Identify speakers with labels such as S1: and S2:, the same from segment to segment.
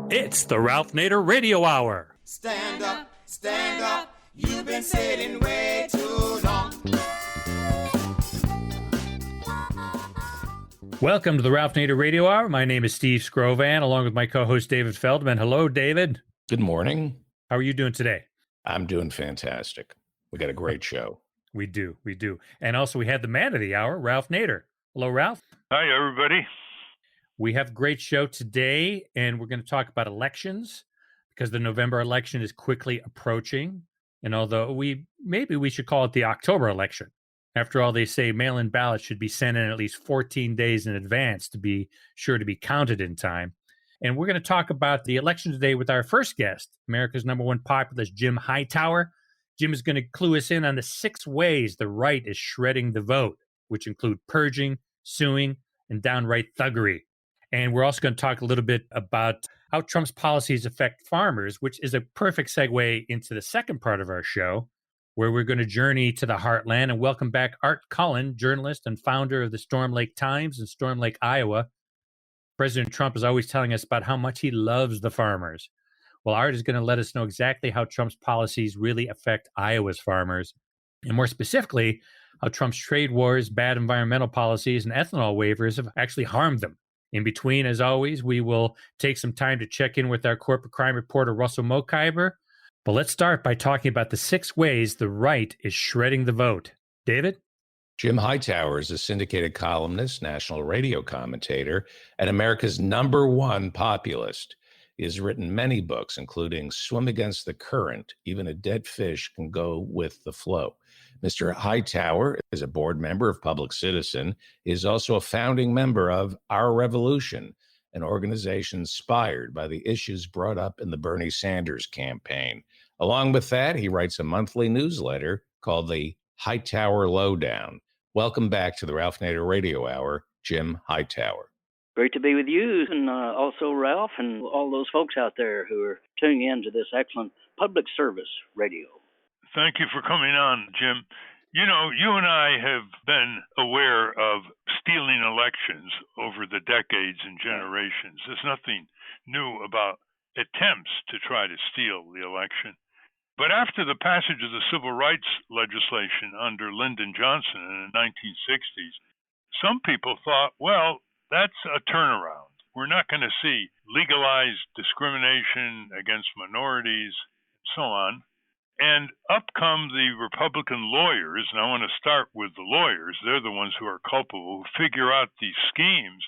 S1: It's the Ralph Nader Radio Hour.
S2: Stand up, you've been sitting way too long.
S1: Welcome to the Ralph Nader Radio Hour. My name is Steve Scrovan, along with my co-host David Feldman. Hello, David.
S3: Good morning.
S1: How are you doing today?
S3: I'm doing fantastic. We got a great show.
S1: We do. And also we had the man of the hour, Ralph Nader. Hello, Ralph.
S4: Hi, everybody.
S1: We have a great show today, and we're going to talk about elections because the November election is quickly approaching. And although we should call it the October election. After all, they say mail-in ballots should be sent in at least 14 days in advance to be sure to be counted in time. And we're going to talk about the election today with our first guest, America's number one populist, Jim Hightower. Jim is going to clue us in on the 6 ways the right is shredding the vote, which include purging, suing, and downright thuggery. And we're also going to talk a little bit about how Trump's policies affect farmers, which is a perfect segue into the second part of our show, where we're going to journey to the heartland and welcome back Art Cullen, journalist and founder of the Storm Lake Times in Storm Lake, Iowa. President Trump is always telling us about how much he loves the farmers. Well, Art is going to let us know exactly how Trump's policies really affect Iowa's farmers, and more specifically, how Trump's trade wars, bad environmental policies, and ethanol waivers have actually harmed them. In between, as always, we will take some time to check in with our corporate crime reporter, Russell Mokhiber. But let's start by talking about the 6 ways the right is shredding the vote. David?
S3: Jim Hightower is a syndicated columnist, national radio commentator, and America's number one populist. He has written many books, including Swim Against the Current, Even a Dead Fish Can Go with the Flow. Mr. Hightower is a board member of Public Citizen. He is also a founding member of Our Revolution, an organization inspired by the issues brought up in the Bernie Sanders campaign. Along with that, he writes a monthly newsletter called the Hightower Lowdown. Welcome back to the Ralph Nader Radio Hour, Jim Hightower.
S5: Great to be with you, and also Ralph and all those folks out there who are tuning in to this excellent public service radio.
S4: Thank you for coming on, Jim. You know, you and I have been aware of stealing elections over the decades and generations. There's nothing new about attempts to try to steal the election. But after the passage of the civil rights legislation under Lyndon Johnson in the 1960s, some people thought, well, that's a turnaround. We're not going to see legalized discrimination against minorities, and so on. And up come the Republican lawyers, and I want to start with the lawyers. They're the ones who are culpable, who figure out these schemes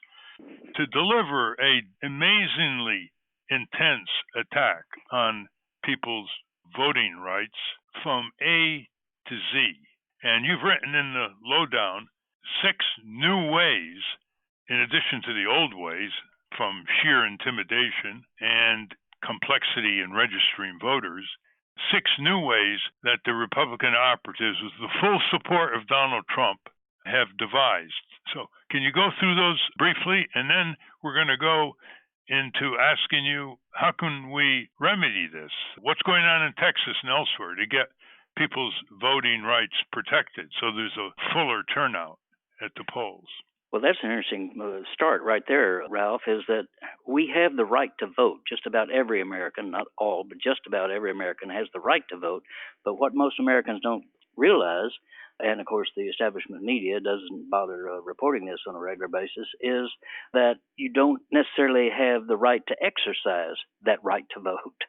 S4: to deliver an amazingly intense attack on people's voting rights from A to Z. And you've written in the Lowdown 6 new ways, in addition to the old ways, from sheer intimidation and complexity in registering voters, 6 new ways that the Republican operatives, with the full support of Donald Trump, have devised. So can you go through those briefly? And then we're going to go into asking you, how can we remedy this? What's going on in Texas and elsewhere to get people's voting rights protected so there's a fuller turnout at the polls?
S5: Well, that's an interesting start right there, Ralph, is that we have the right to vote. Just about every American, not all, but just about every American has the right to vote. But what most Americans don't realize, and of course the establishment media doesn't bother reporting this on a regular basis, is that you don't necessarily have the right to exercise that right to vote.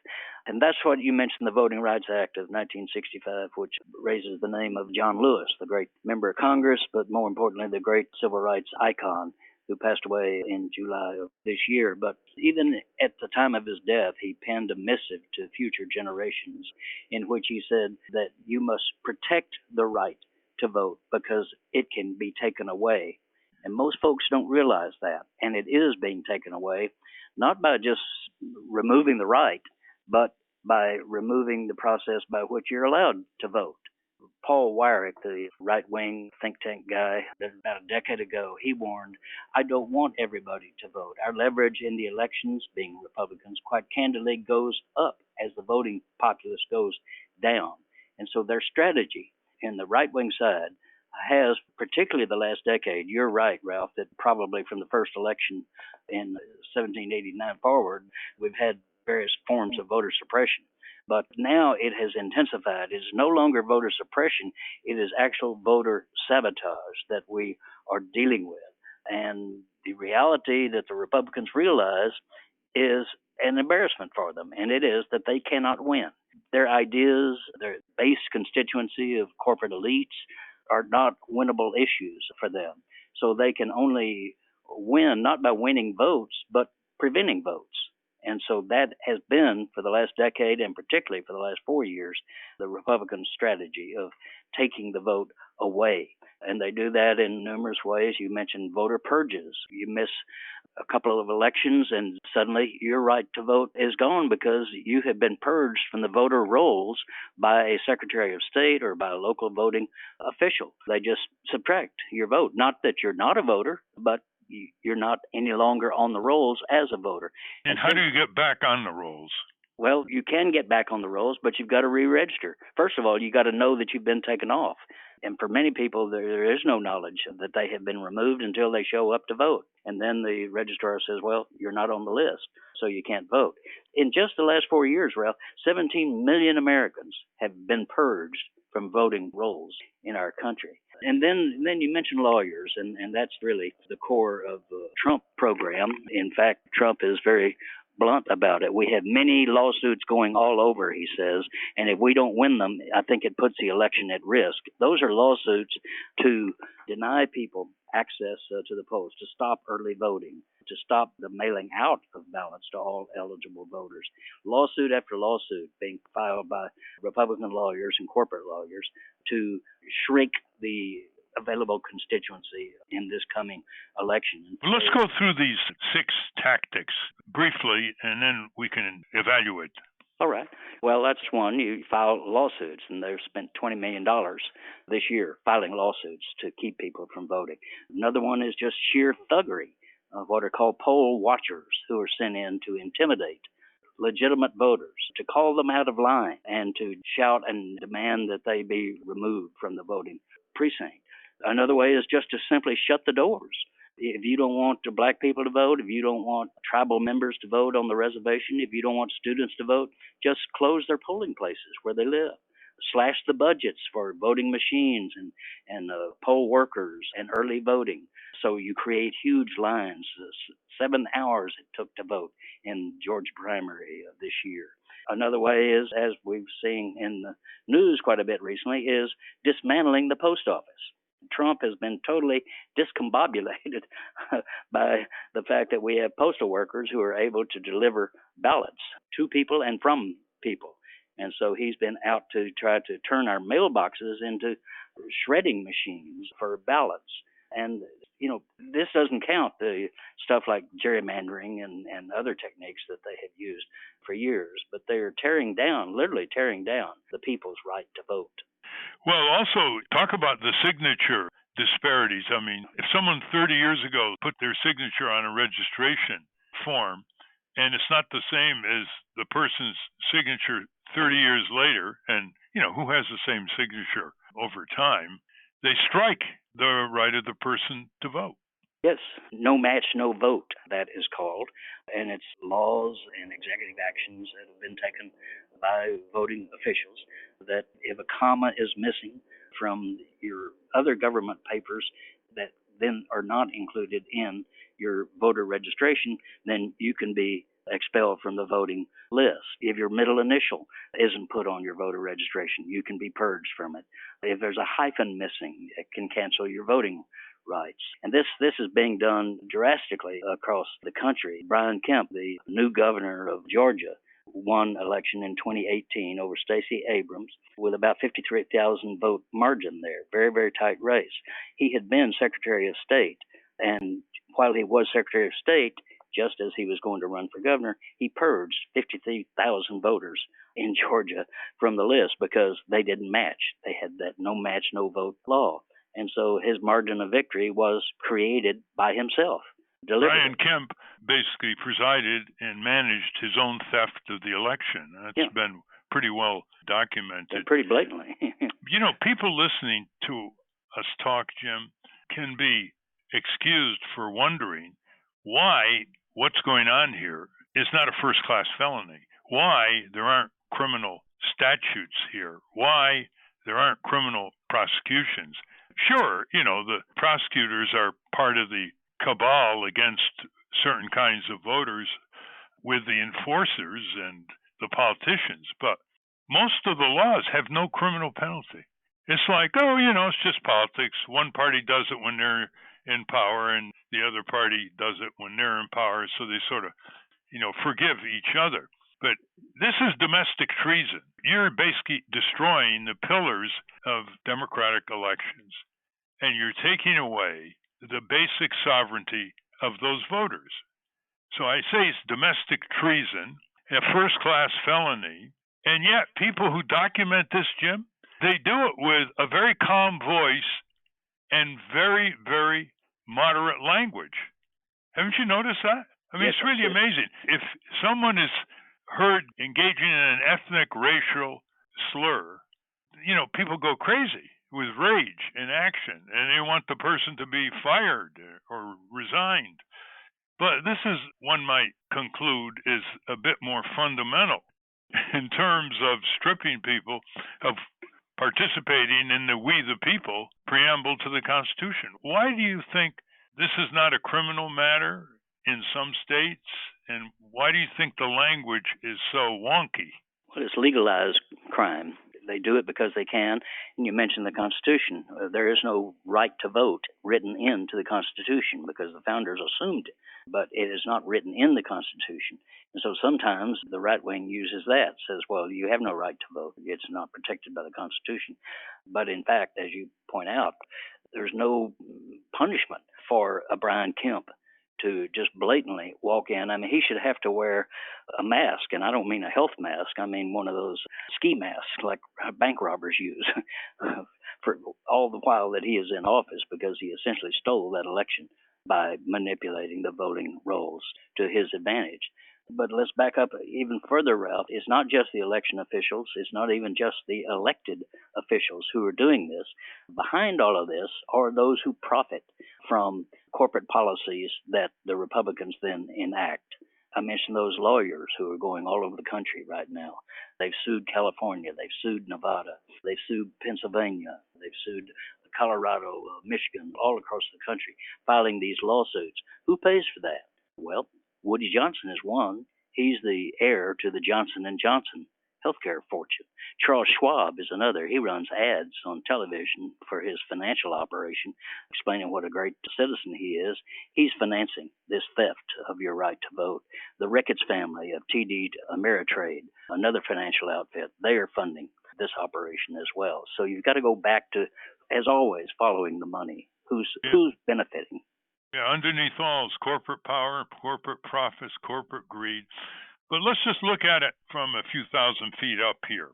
S5: And that's what you mentioned, the Voting Rights Act of 1965, which raises the name of John Lewis, the great member of Congress, but more importantly, the great civil rights icon who passed away in July of this year. But even at the time of his death, he penned a missive to future generations in which he said that you must protect the right to vote because it can be taken away. And most folks don't realize that. And it is being taken away, not by just removing the right, but by removing the process by which you're allowed to vote. Paul Weyrich, the right-wing think tank guy, about a decade ago, he warned, I don't want everybody to vote. Our leverage in the elections, being Republicans, quite candidly goes up as the voting populace goes down. And so their strategy in the right-wing side has, particularly the last decade, you're right, Ralph, that probably from the first election in 1789 forward, we've had various forms of voter suppression. But now it has intensified. It is no longer voter suppression. It is actual voter sabotage that we are dealing with. And the reality that the Republicans realize is an embarrassment for them, and it is that they cannot win. Their ideas, their base constituency of corporate elites are not winnable issues for them. So they can only win not by winning votes, but preventing votes. And so that has been, for the last decade, and particularly for the last 4 years, the Republican strategy of taking the vote away. And they do that in numerous ways. You mentioned voter purges. You miss a couple of elections and suddenly your right to vote is gone because you have been purged from the voter rolls by a Secretary of State or by a local voting official. They just subtract your vote. Not that you're not a voter, but you're not any longer on the rolls as a voter.
S4: And how do you get back on the rolls?
S5: Well, you can get back on the rolls, but you've got to re-register. First of all, you got to know that you've been taken off. And for many people, there is no knowledge that they have been removed until they show up to vote. And then the registrar says, well, you're not on the list, so you can't vote. In just the last 4 years, Ralph, 17 million Americans have been purged from voting rolls in our country. And then you mentioned lawyers, and that's really the core of the Trump program. In fact, Trump is very blunt about it. We have many lawsuits going all over, he says, and if we don't win them, I think it puts the election at risk. Those are lawsuits to deny people access to the polls, to stop early voting, to stop the mailing out of ballots to all eligible voters. Lawsuit after lawsuit being filed by Republican lawyers and corporate lawyers to shrink the available constituency in this coming election.
S4: Well, let's go through these 6 tactics briefly, and then we can evaluate.
S5: All right. Well, that's one. You file lawsuits, and they've spent $20 million this year filing lawsuits to keep people from voting. Another one is just sheer thuggery of what are called poll watchers who are sent in to intimidate legitimate voters, to call them out of line, and to shout and demand that they be removed from the voting precinct. Another way is just to simply shut the doors. If you don't want the black people to vote, if you don't want tribal members to vote on the reservation, if you don't want students to vote, just close their polling places where they live. Slash the budgets for voting machines and poll workers and early voting. So you create huge lines. 7 hours it took to vote in Georgia primary this year. Another way is, as we've seen in the news quite a bit recently, is dismantling the post office. Trump has been totally discombobulated by the fact that we have postal workers who are able to deliver ballots to people and from people. And so he's been out to try to turn our mailboxes into shredding machines for ballots. And, this doesn't count the stuff like gerrymandering and other techniques that they have used for years. But they're literally tearing down the people's right to vote.
S4: Well, also talk about the signature disparities. I mean, if someone 30 years ago put their signature on a registration form, and it's not the same as the person's signature 30 years later, and, who has the same signature over time, they strike the right of the person to vote.
S5: Yes, no match, no vote, that is called. And it's laws and executive actions that have been taken by voting officials that if a comma is missing from your other government papers that then are not included in your voter registration, then you can be expelled from the voting list. If your middle initial isn't put on your voter registration, you can be purged from it. If there's a hyphen missing, it can cancel your voting rights. And this is being done drastically across the country. Brian Kemp, the new governor of Georgia, won election in 2018 over Stacey Abrams with about 53,000 vote margin there. Very, very tight race. He had been Secretary of State, and while he was Secretary of State, just as he was going to run for governor, he purged 53,000 voters in Georgia from the list because they didn't match. They had that no match, no vote law. And so his margin of victory was created by himself.
S4: Brian Kemp basically presided and managed his own theft of the election. That's been pretty well documented.
S5: And pretty blatantly.
S4: People listening to us talk, Jim, can be excused for wondering why what's going on here is not a first-class felony. Why there aren't criminal statutes here? Why there aren't criminal prosecutions? Sure, the prosecutors are part of the cabal against certain kinds of voters with the enforcers and the politicians, but most of the laws have no criminal penalty. It's like, it's just politics. One party does it when they're in power and the other party does it when they're in power, so they sort of, forgive each other. But this is domestic treason. You're basically destroying the pillars of democratic elections, and you're taking away the basic sovereignty of those voters. So I say it's domestic treason, a first-class felony, and yet people who document this, Jim, they do it with a very calm voice and very, very moderate language. Haven't you noticed that? I mean,
S5: Yes,
S4: it's really amazing. If someone is heard engaging in an ethnic, racial slur, people go crazy with rage and action, and they want the person to be fired or resigned. But this is, one might conclude, is a bit more fundamental in terms of stripping people of participating in the We the People preamble to the Constitution. Why do you think this is not a criminal matter in some states, and why do you think the language is so wonky?
S5: Well, it's legalized crime. They do it because they can. And you mentioned the Constitution. There is no right to vote written into the Constitution because the founders assumed it, but it is not written in the Constitution. And so sometimes the right wing uses that, says, well, you have no right to vote. It's not protected by the Constitution. But in fact, as you point out, there's no punishment for a Brian Kemp to just blatantly walk in. I mean, he should have to wear a mask, and I don't mean a health mask. I mean one of those ski masks like bank robbers use for all the while that he is in office, because he essentially stole that election by manipulating the voting rolls to his advantage. But let's back up even further, Ralph. It's not just the election officials. It's not even just the elected officials who are doing this. Behind all of this are those who profit from corporate policies that the Republicans then enact. I mentioned those lawyers who are going all over the country right now. They've sued California. They've sued Nevada. They've sued Pennsylvania. They've sued Colorado, Michigan, all across the country, filing these lawsuits. Who pays for that? Well, Woody Johnson is one. He's the heir to the Johnson & Johnson healthcare fortune. Charles Schwab is another. He runs ads on television for his financial operation, explaining what a great citizen he is. He's financing this theft of your right to vote. The Ricketts family of TD Ameritrade, another financial outfit, they are funding this operation as well. So you've got to go back to, as always, following the money. Who's benefiting?
S4: Yeah, underneath all is corporate power, corporate profits, corporate greed. But let's just look at it from a few thousand feet up here.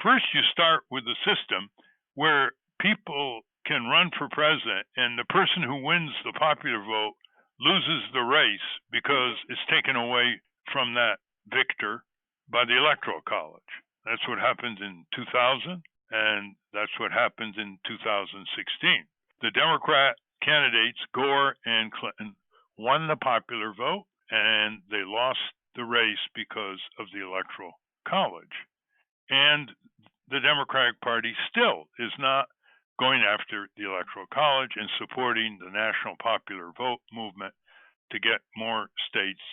S4: First, you start with a system where people can run for president, and the person who wins the popular vote loses the race because it's taken away from that victor by the Electoral College. That's what happened in 2000, and that's what happened in 2016. The Democrat candidates, Gore and Clinton, won the popular vote, and they lost the race because of the Electoral College. And the Democratic Party still is not going after the Electoral College and supporting the national popular vote movement to get more states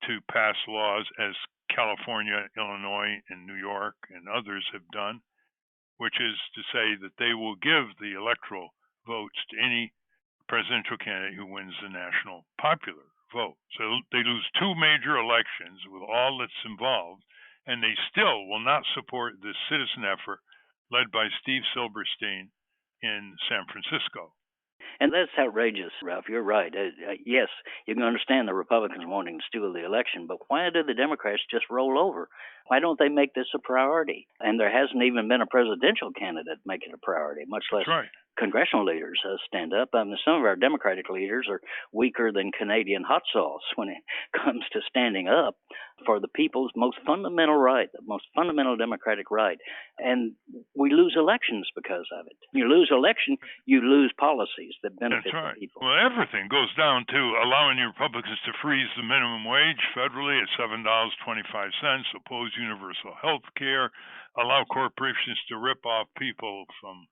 S4: to pass laws, as California, Illinois, and New York and others have done, which is to say that they will give the electoral votes to any presidential candidate who wins the national popular vote. So they lose two major elections with all that's involved, and they still will not support this citizen effort led by Steve Silberstein in San Francisco.
S5: And that's outrageous, Ralph. You're right. Yes, you can understand the Republicans wanting to steal the election, but why do the Democrats just roll over? Why don't they make this a priority? And there hasn't even been a presidential candidate make it a priority, much less congressional leaders stand up. Some of our Democratic leaders are weaker than Canadian hot sauce when it comes to standing up for the people's most fundamental right, the most fundamental democratic right. And we lose elections because of it. You lose election, you lose policies that benefit the people.
S4: Well, everything goes down to allowing the Republicans to freeze the minimum wage federally at $7.25, oppose universal health care, allow corporations to rip off people from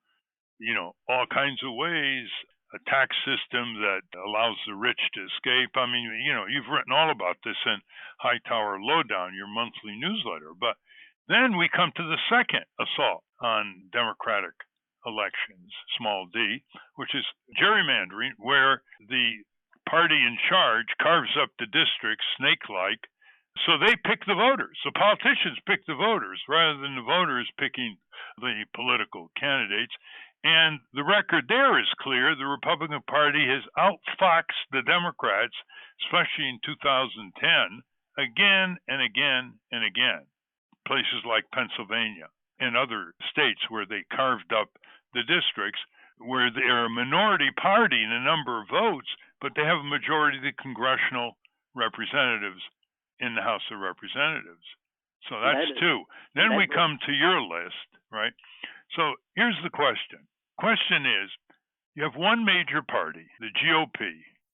S4: all kinds of ways, a tax system that allows the rich to escape. I mean, you've written all about this in Hightower Lowdown, your monthly newsletter. But then we come to the second assault on democratic elections, small d, which is gerrymandering, where the party in charge carves up the districts snake-like. So they pick the voters. The politicians pick the voters rather than the voters picking the political candidates. And the record there is clear. The Republican Party has outfoxed the Democrats, especially in 2010, again and again and again. Places like Pennsylvania and other states where they carved up the districts, where they're a minority party in a number of votes, but they have a majority of the congressional representatives in the House of Representatives. So that's two. Then we come to your list, right? So here's the question. Question is, you have one major party, the GOP,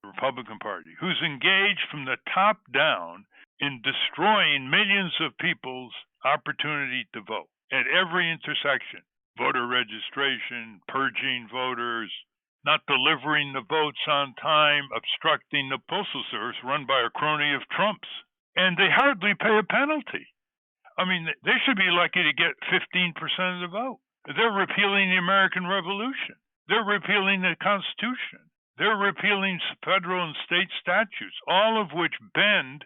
S4: the Republican Party, who's engaged from the top down in destroying millions of people's opportunity to vote at every intersection. Voter registration, purging voters, not delivering the votes on time, obstructing the postal service run by a crony of Trump's. And they hardly pay a penalty. I mean, they should be lucky to get 15% of the vote. They're repealing the American Revolution. They're repealing the Constitution. They're repealing federal and state statutes, all of which bend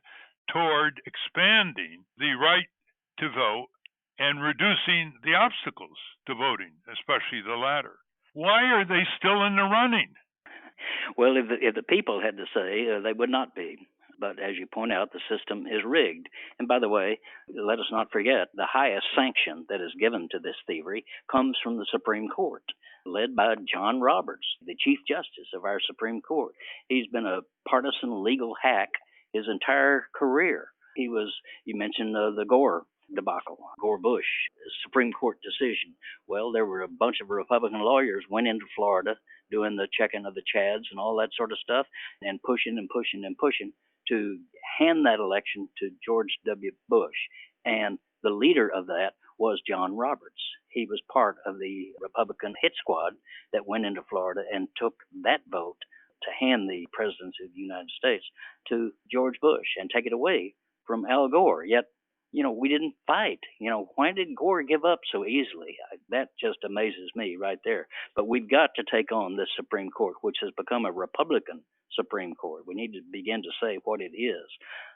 S4: toward expanding the right to vote and reducing the obstacles to voting, especially the latter. Why are they still in the running?
S5: Well, if the people had to say, they would not be. But as you point out, the system is rigged. And by the way, let us not forget, the highest sanction that is given to this thievery comes from the Supreme Court, led by John Roberts, the Chief Justice of our Supreme Court. He's been a partisan legal hack his entire career. He was, you mentioned the Gore debacle, Gore-Bush Supreme Court decision. Well, there were a bunch of Republican lawyers went into Florida doing the checking of the chads and all that sort of stuff, and pushing to hand that election to George W. Bush. And the leader of that was John Roberts. He was part of the Republican hit squad that went into Florida and took that vote to hand the presidency of the United States to George Bush and take it away from Al Gore. Yet, we didn't fight. Why did Gore give up so easily? That just amazes me right there. But we've got to take on this Supreme Court, which has become a Republican Supreme Court. We need to begin to say what it is.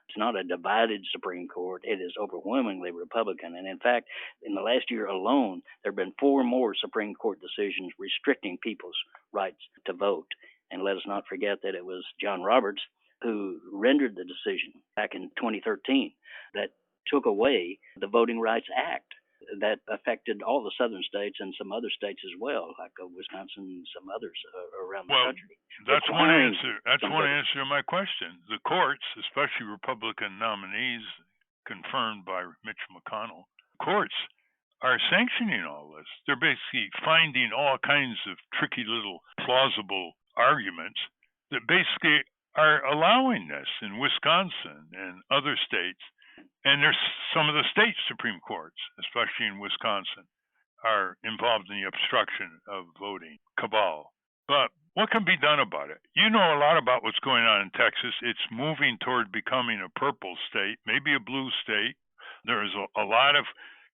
S5: It's not a divided Supreme Court. It is overwhelmingly Republican. And in fact, in the last year alone, there have been 4 more Supreme Court decisions restricting people's rights to vote. And let us not forget that it was John Roberts who rendered the decision back in 2013 that took away the Voting Rights Act that affected all the southern states and some other states as well, like Wisconsin and some others around the country.
S4: That's one answer. That's one answer to my question. The courts, especially Republican nominees confirmed by Mitch McConnell, courts are sanctioning all this. They're basically finding all kinds of tricky little plausible arguments that basically are allowing this in Wisconsin and other states. And there's some of the state Supreme Courts, especially in Wisconsin, are involved in the obstruction of voting cabal. But what can be done about it? You know a lot about what's going on in Texas. It's moving toward becoming a purple state, maybe a blue state. There is a lot of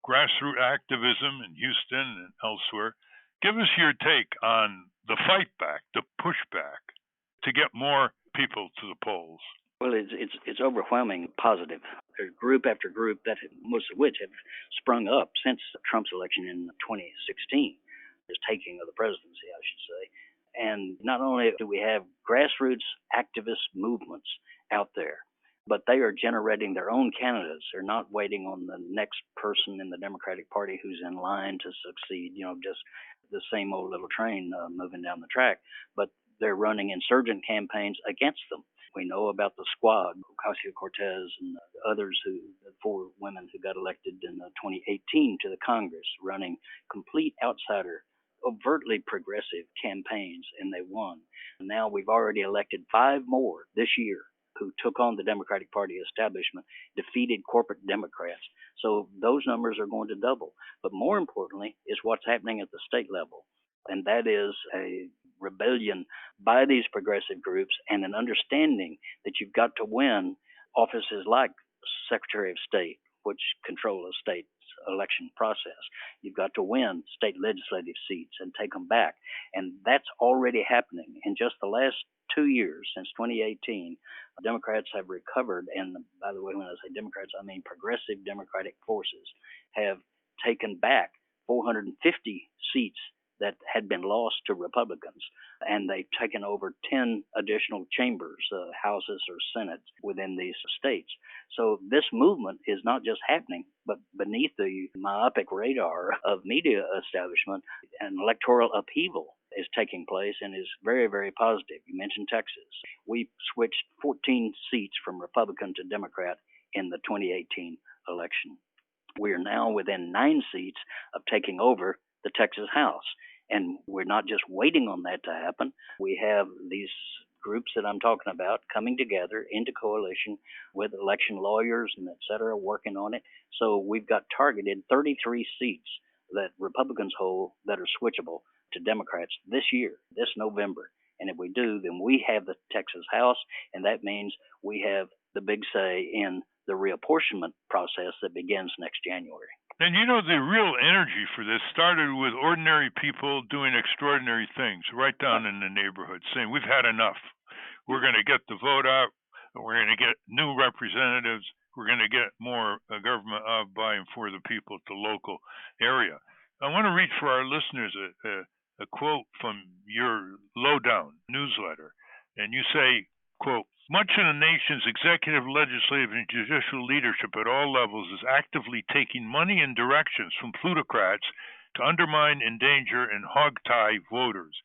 S4: grassroots activism in Houston and elsewhere. Give us your take on the fight back, the pushback, to get more people to the polls.
S5: Well, it's overwhelming positive. There's group after group, most of which have sprung up since Trump's election in 2016, his taking of the presidency, I should say. And not only do we have grassroots activist movements out there, but they are generating their own candidates. They're not waiting on the next person in the Democratic Party who's in line to succeed. the same old little train moving down the track, but they're running insurgent campaigns against them. We know about the Squad, Ocasio-Cortez and others, the 4 women who got elected in 2018 to the Congress, running complete outsider, overtly progressive campaigns, and they won. And now we've already elected 5 more this year who took on the Democratic Party establishment, defeated corporate Democrats. So those numbers are going to double. But more importantly is what's happening at the state level. And that is a rebellion by these progressive groups and an understanding that you've got to win offices like Secretary of State, which control a state's election process. You've got to win state legislative seats and take them back. And that's already happening. In just the last 2 years, since 2018, Democrats have recovered, and by the way, when I say Democrats, I mean progressive Democratic forces, have taken back 450 seats that had been lost to Republicans, and they've taken over 10 additional chambers, houses or senates within these states. So this movement is not just happening, but beneath the myopic radar of media establishment, an electoral upheaval is taking place and is very, very positive. You mentioned Texas. We switched 14 seats from Republican to Democrat in the 2018 election. We are now within 9 seats of taking over the Texas House. And we're not just waiting on that to happen. We have these groups that I'm talking about coming together into coalition with election lawyers and et cetera, working on it. So we've got targeted 33 seats that Republicans hold that are switchable to Democrats this year, this November. And if we do, then we have the Texas House, and that means we have the big say in the reapportionment process that begins next January.
S4: And you know, the real energy for this started with ordinary people doing extraordinary things right down in the neighborhood, saying, we've had enough. We're going to get the vote out. We're going to get new representatives. We're going to get more government of, by, and for the people at the local area. I want to read for our listeners a quote from your Lowdown newsletter. And you say, quote, much of the nation's executive, legislative, and judicial leadership at all levels is actively taking money and directions from plutocrats to undermine, endanger, and hogtie voters.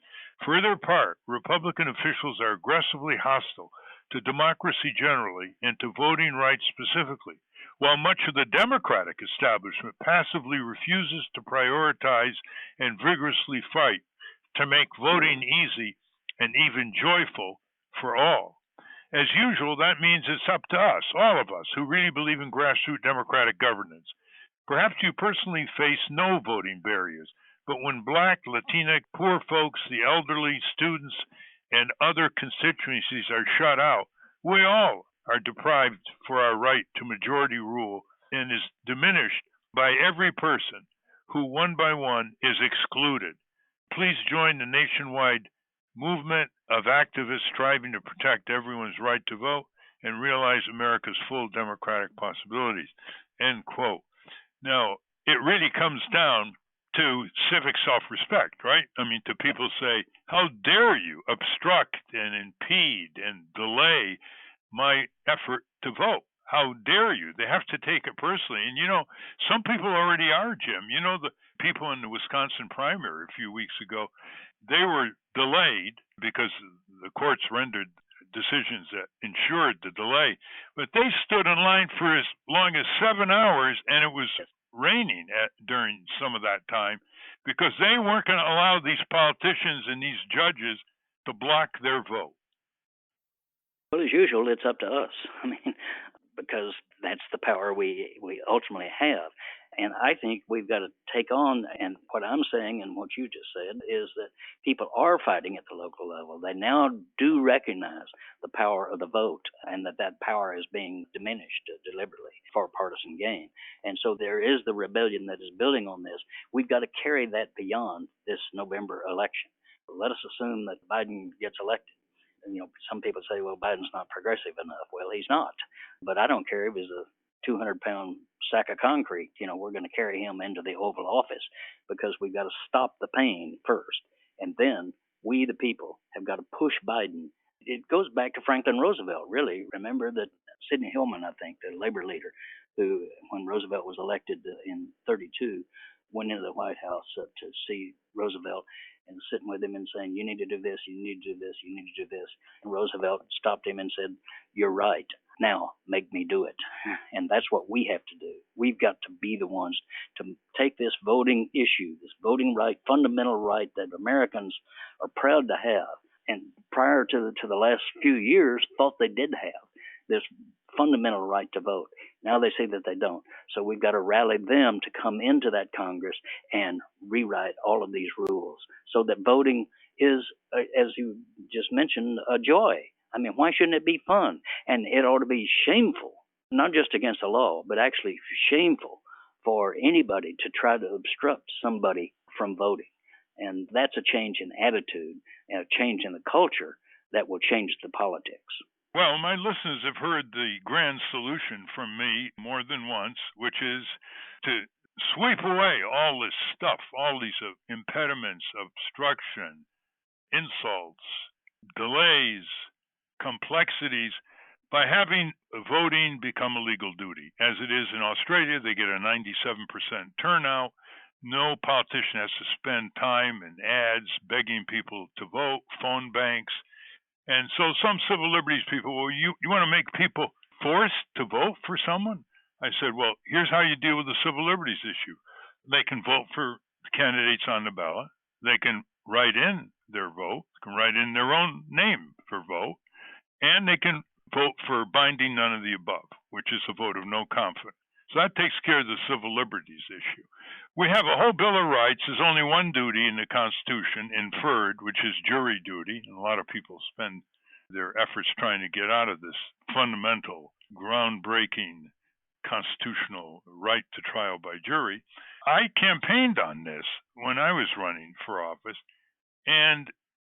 S4: For their part, Republican officials are aggressively hostile to democracy generally and to voting rights specifically, while much of the Democratic establishment passively refuses to prioritize and vigorously fight to make voting easy and even joyful for all. As usual, that means it's up to us, all of us, who really believe in grassroots democratic governance. Perhaps you personally face no voting barriers, but when Black, Latinx, poor folks, the elderly, students, and other constituencies are shut out, we all are deprived for our right to majority rule and is diminished by every person who, one by one, is excluded. Please join the nationwide movement of activists striving to protect everyone's right to vote and realize America's full democratic possibilities, end quote. Now, it really comes down to civic self-respect, right? I mean, to people say, how dare you obstruct and impede and delay my effort to vote? How dare you? They have to take it personally. And, you know, some people already are, Jim. You know, the people in the Wisconsin primary a few weeks ago, they were delayed because the courts rendered decisions that ensured the delay. But they stood in line for as long as 7 hours, and it was raining during some of that time because they weren't going to allow these politicians and these judges to block their vote.
S5: Well, as usual, it's up to us. I mean, because that's the power we ultimately have. And I think we've got to take on, and what I'm saying and what you just said is that people are fighting at the local level. They now do recognize the power of the vote and that power is being diminished deliberately for partisan gain. And so there is the rebellion that is building on this. We've got to carry that beyond this November election. Let us assume that Biden gets elected. And, you know, some people say, well, Biden's not progressive enough. Well, he's not. But I don't care if he's a 200-pound sack of concrete. You know, we're going to carry him into the Oval Office because we've got to stop the pain first. And then we, the people, have got to push Biden. It goes back to Franklin Roosevelt, really. Remember that Sidney Hillman, I think, the labor leader, who, when Roosevelt was elected in 32, went into the White House to see Roosevelt and sitting with him and saying, you need to do this, you need to do this, you need to do this. And Roosevelt stopped him and said, you're right. Now make me do it. And that's what we have to do. We've got to be the ones to take this voting issue, this voting right, fundamental right that Americans are proud to have, and prior to the last few years thought they did have this fundamental right to vote. Now they say that they don't. So we've got to rally them to come into that Congress and rewrite all of these rules so that voting is, as you just mentioned, a joy. I mean, why shouldn't it be fun? And it ought to be shameful, not just against the law, but actually shameful for anybody to try to obstruct somebody from voting. And that's a change in attitude and a change in the culture that will change the politics.
S4: Well, my listeners have heard the grand solution from me more than once, which is to sweep away all this stuff, all these impediments, obstruction, insults, delays, complexities, by having voting become a legal duty. As it is in Australia, they get a 97% turnout. No politician has to spend time and ads begging people to vote, phone banks. And so some civil liberties people, well, you want to make people forced to vote for someone? I said, well, here's how you deal with the civil liberties issue. They can vote for candidates on the ballot. They can write in their vote, can write in their own name for vote, and they can vote for binding none of the above, which is a vote of no confidence. So that takes care of the civil liberties issue. We have a whole Bill of Rights. There's only one duty in the Constitution, inferred, which is jury duty. And a lot of people spend their efforts trying to get out of this fundamental, groundbreaking constitutional right to trial by jury. I campaigned on this when I was running for office, and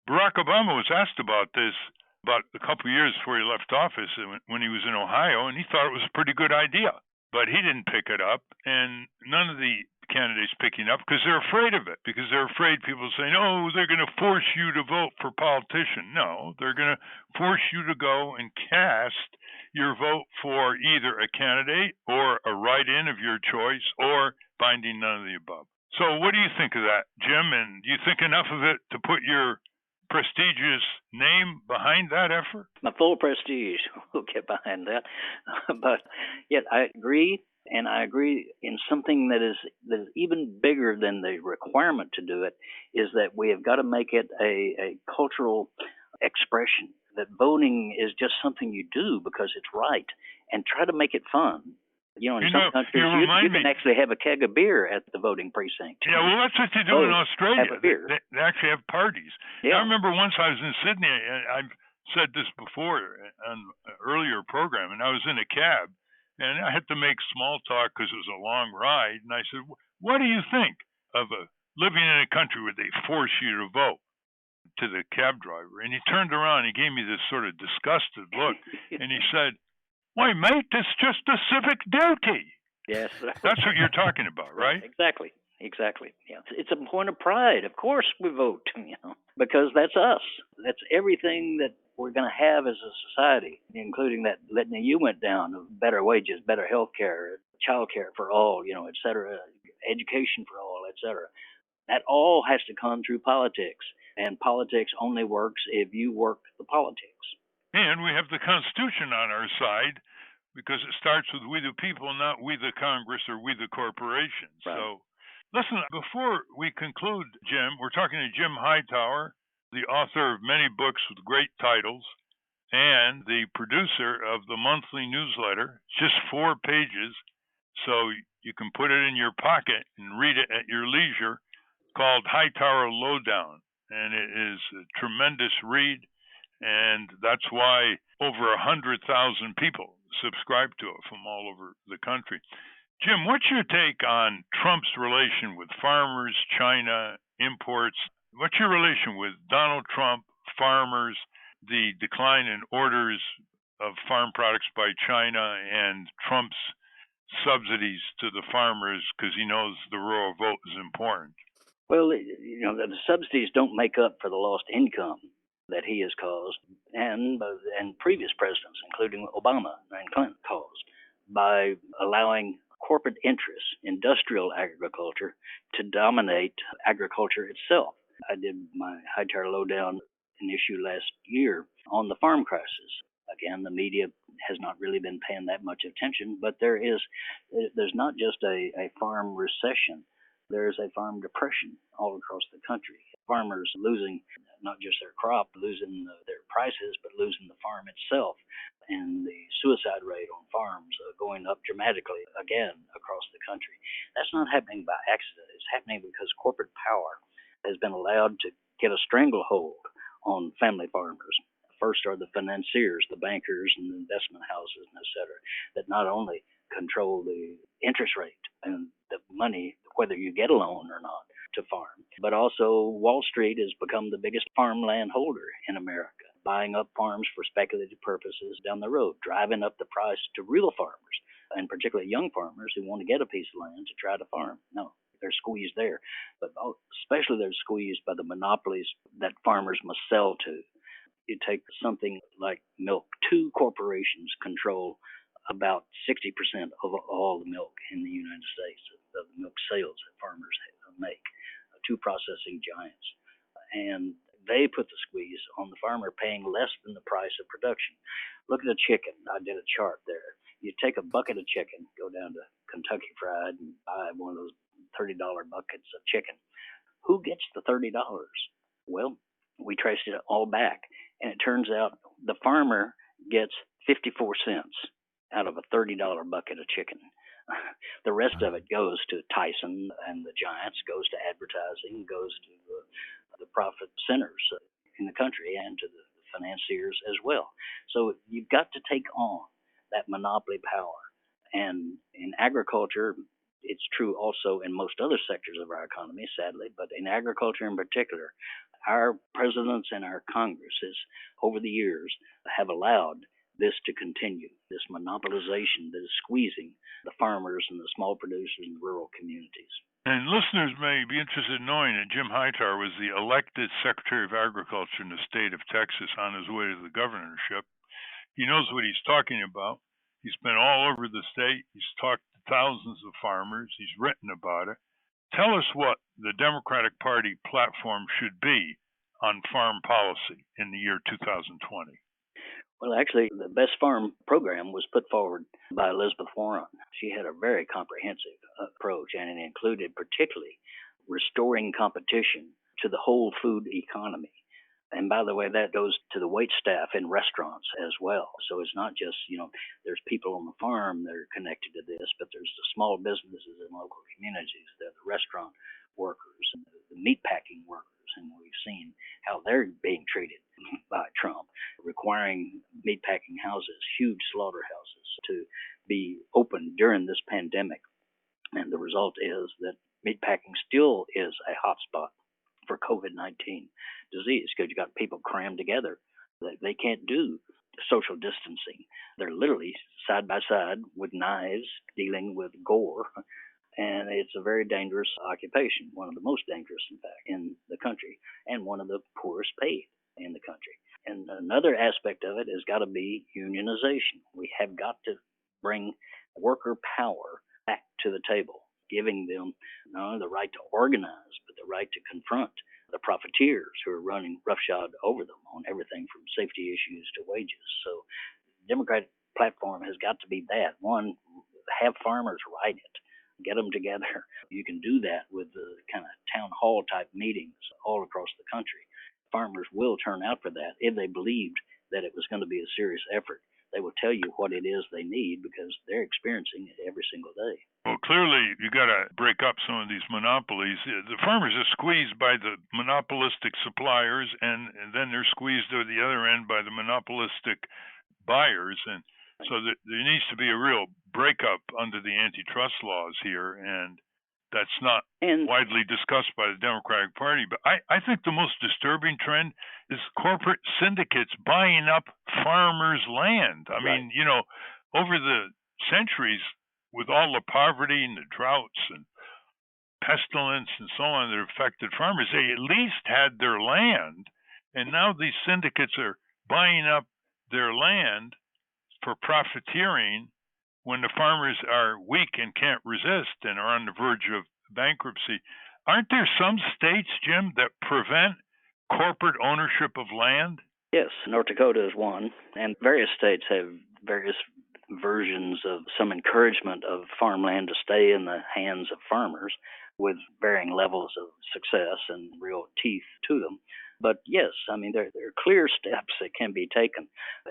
S4: Barack Obama was asked about this about a couple of years before he left office when he was in Ohio, and he thought it was a pretty good idea. But he didn't pick it up, and none of the candidates picking up because they're afraid of it, because they're afraid people say, no, they're going to force you to vote for politician. No, they're going to force you to go and cast your vote for either a candidate or a write-in of your choice or binding none of the above. So what do you think of that, Jim? And do you think enough of it to put your prestigious name behind that effort?
S5: My full prestige will get behind that. But yet I agree, and I agree in something that is even bigger than the requirement to do it, is that we have got to make it a cultural expression, that voting is just something you do because it's right, and try to make it fun. You know, in some countries, you can actually have a keg of beer at the voting precinct.
S4: Yeah, well, that's what you do in Australia.
S5: Have a beer.
S4: They actually have parties.
S5: Yeah.
S4: I remember once I was in Sydney, and I've said this before on an earlier program, and I was in a cab, and I had to make small talk because it was a long ride. And I said, what do you think of living in a country where they force you to vote? To the cab driver. And he turned around, he gave me this sort of disgusted look, and he said, why, mate, it's just a civic duty.
S5: Yes.
S4: That's what you're talking about, right?
S5: Exactly. Yeah. It's a point of pride. Of course we vote, because that's us. That's everything that we're going to have as a society, including that litany you went down of better wages, better health care, child care for all, et cetera, education for all, et cetera. That all has to come through politics. And politics only works if you work the politics.
S4: And we have the Constitution on our side because it starts with we the people, not we the Congress or we the corporations.
S5: Right.
S4: So, listen, before we conclude, Jim, we're talking to Jim Hightower, the author of many books with great titles and the producer of the monthly newsletter. It's just 4 pages, so you can put it in your pocket and read it at your leisure, called Hightower Lowdown. And it is a tremendous read, and that's why over 100,000 people subscribe to it from all over the country. Jim, what's your take on Trump's relation with farmers, China, imports? What's your relation with Donald Trump, farmers, the decline in orders of farm products by China, and Trump's subsidies to the farmers because he knows the rural vote is important?
S5: Well, the subsidies don't make up for the lost income that he has caused, and previous presidents, including Obama and Clinton, caused by allowing corporate interests, industrial agriculture, to dominate agriculture itself. I did my Hightower Lowdown an issue last year on the farm crisis. Again, the media has not really been paying that much attention, but there's not just a farm recession. There's a farm depression all across the country. Farmers losing not just their crop, losing their prices, but losing the farm itself. And the suicide rate on farms going up dramatically again across the country. That's not happening by accident. It's happening because corporate power has been allowed to get a stranglehold on family farmers. First are the financiers, the bankers and the investment houses, and et cetera, that not only control the interest rate and the money, whether you get a loan or not, to farm, but also Wall Street has become the biggest farmland holder in America, buying up farms for speculative purposes down the road, driving up the price to real farmers, and particularly young farmers who want to get a piece of land to try to farm. No, they're squeezed there, but especially they're squeezed by the monopolies that farmers must sell to. You take something like milk, two corporations control about 60% of all the milk in the United States, of the milk sales that farmers make, two processing giants. And they put the squeeze on the farmer, paying less than the price of production. Look at a chicken. I did a chart there. You take a bucket of chicken, go down to Kentucky Fried and buy one of those $30 buckets of chicken. Who gets the $30? Well, we traced it all back, and it turns out the farmer gets 54 cents out of a $30 bucket of chicken. The rest of it goes to Tyson and the giants, goes to advertising, goes to the profit centers in the country and to the financiers as well. So you've got to take on that monopoly power. And in agriculture, it's true also in most other sectors of our economy, sadly, but in agriculture in particular, our presidents and our Congresses over the years have allowed this to continue, this monopolization that is squeezing the farmers and the small producers in rural communities.
S4: And listeners may be interested in knowing that Jim Hightower was the elected Secretary of Agriculture in the state of Texas on his way to the governorship. He knows what he's talking about. He's been all over the state. He's talked to thousands of farmers. He's written about it. Tell us what the Democratic Party platform should be on farm policy in the year 2020.
S5: Well, actually, the Best Farm program was put forward by Elizabeth Warren. She had a very comprehensive approach, and it included particularly restoring competition to the whole food economy. And by the way, that goes to the wait staff in restaurants as well. So it's not just, there's people on the farm that are connected to this, but there's the small businesses in local communities, the restaurant workers, and the meatpacking workers. And we've seen how they're being treated by Trump, requiring meatpacking houses, huge slaughterhouses, to be open during this pandemic. And the result is that meatpacking still is a hotspot for COVID-19 disease because you got people crammed together. They can't do social distancing. They're literally side by side with knives dealing with gore. And it's a very dangerous occupation, one of the most dangerous, in fact, in the country, and one of the poorest paid in the country. And another aspect of it has got to be unionization. We have got to bring worker power back to the table, giving them not only the right to organize, but the right to confront the profiteers who are running roughshod over them on everything from safety issues to wages. So the Democratic platform has got to be that. One, have farmers write it. Get them together. You can do that with the kind of town hall type meetings all across the country. Farmers will turn out for that if they believed that it was going to be a serious effort. They will tell you what it is they need because they're experiencing it every single day.
S4: Well, clearly, you got to break up some of these monopolies. The farmers are squeezed by the monopolistic suppliers, and then they're squeezed at the other end by the monopolistic buyers. And so there needs to be a real breakup under the antitrust laws here, and that's not widely discussed by the Democratic Party. But I think the most disturbing trend is corporate syndicates buying up farmers' land. I mean, over the centuries, with all the poverty and the droughts and pestilence and so on that affected farmers, they at least had their land, and now these syndicates are buying up their land for profiteering when the farmers are weak and can't resist and are on the verge of bankruptcy, aren't there some states, Jim, that prevent corporate ownership of land?
S5: Yes, North Dakota is one, and various states have various versions of some encouragement of farmland to stay in the hands of farmers with varying levels of success and real teeth to them. But yes, I mean, there are clear steps that can be taken.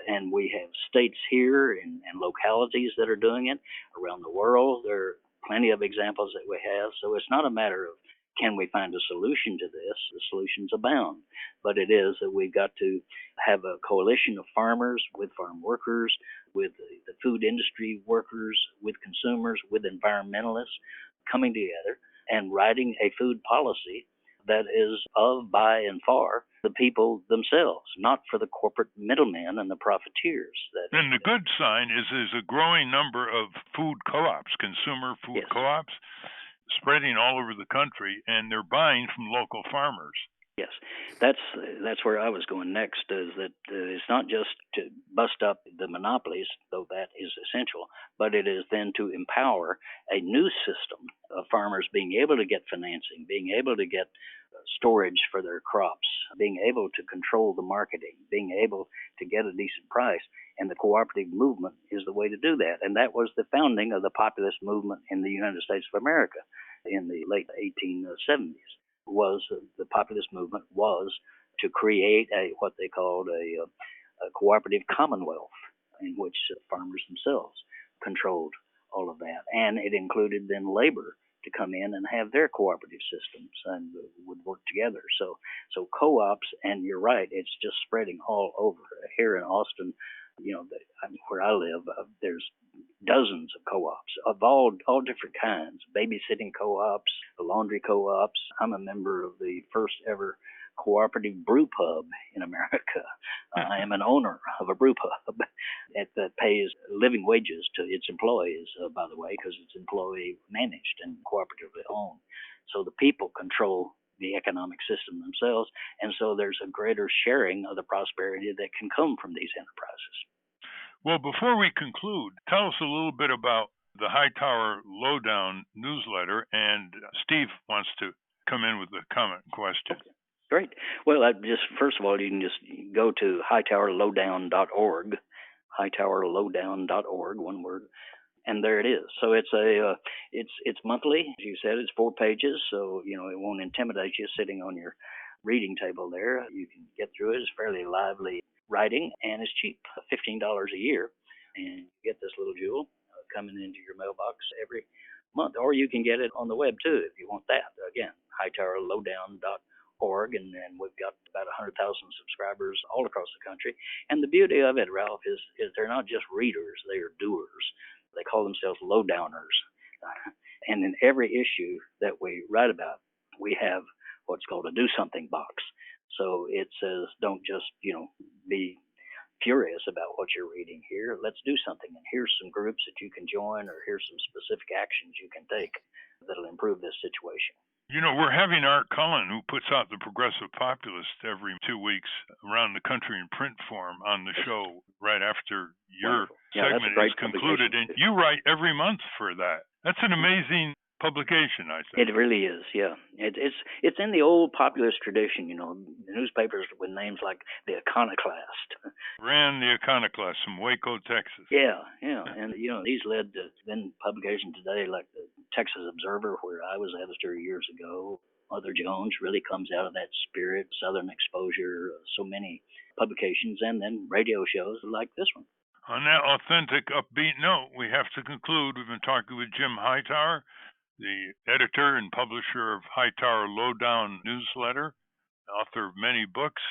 S5: And we have states here and localities that are doing it around the world. There are plenty of examples that we have. So it's not a matter of can we find a solution to this? The solutions abound. But it is that we've got to have a coalition of farmers with farm workers, with the food industry workers, with consumers, with environmentalists coming together and writing a food policy that is of, by, and for the people themselves, not for the corporate middlemen and the profiteers.
S4: And the good sign is there's a growing number of food co-ops, consumer food co-ops, spreading all over the country, and they're buying from local farmers.
S5: Yes, that's where I was going next, is that it's not just to bust up the monopolies, though that is essential, but it is then to empower a new system of farmers being able to get financing, being able to get storage for their crops, being able to control the marketing, being able to get a decent price. And the cooperative movement is the way to do that. And that was the founding of the populist movement in the United States of America in the late 1870s. Was the populist movement was to create what they called a cooperative commonwealth in which farmers themselves controlled all of that, and it included then labor to come in and have their cooperative systems and would work together. So co-ops, and you're right, it's just spreading all over. Here in Austin, where I live, there's dozens of co-ops of all different kinds, babysitting co-ops, laundry co-ops. I'm a member of the first ever cooperative brew pub in America. I am an owner of a brew pub that pays living wages to its employees, by the way, because it's employee managed and cooperatively owned. So the people control the economic system themselves, and so there's a greater sharing of the prosperity that can come from these enterprises.
S4: Well, before we conclude, tell us a little bit about the Hightower Lowdown newsletter, and Steve wants to come in with a comment and question.
S5: Okay. Great. Well, first of all, you can just go to hightowerlowdown.org, hightowerlowdown.org, one word, and there it is. So it's monthly, as you said. It's 4 pages, so it won't intimidate you sitting on your reading table there. You can get through it. It's fairly lively writing, and it's cheap, $15 a year, and you get this little jewel coming into your mailbox every month, or you can get it on the web too if you want that. Again, hightowerlowdown.org, and then we've got about 100,000 subscribers all across the country. And the beauty of it, Ralph, is they're not just readers, they are doers. They call themselves lowdowners. And in every issue that we write about, we have what's called a do something box. So it says, don't just, be furious about what you're reading here. Let's do something. And here's some groups that you can join, or here's some specific actions you can take that'll improve this situation.
S4: We're having Art Cullen, who puts out the Progressive Populist every 2 weeks around the country in print form on the show right after your segment is concluded. And you write every month for that. That's an amazing publication, I think.
S5: It really is, yeah. It's in the old populist tradition, newspapers with names like the Iconoclast.
S4: Ran the Iconoclast from Waco, Texas.
S5: Yeah. And, these led to then publications today like the Texas Observer, where I was editor years ago. Mother Jones really comes out of that spirit, Southern Exposure, so many publications, and then radio shows like this one.
S4: On that authentic, upbeat note, we have to conclude. We've been talking with Jim Hightower, the editor and publisher of Hightower Lowdown newsletter, author of many books,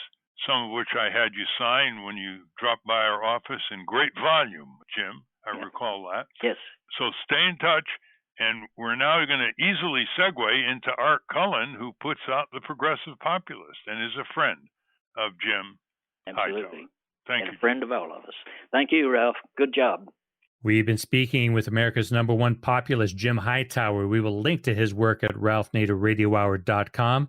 S4: some of which I had you sign when you dropped by our office in great volume, Jim. I recall that.
S5: Yes.
S4: So stay in touch, and we're now going to easily segue into Art Cullen, who puts out the Progressive Populist and is a friend of Jim Hightower. Thank you.
S5: And a friend of all of us. Thank you, Ralph. Good job.
S1: We've been speaking with America's #1 populist, Jim Hightower. We will link to his work at ralphnaderradiohour.com.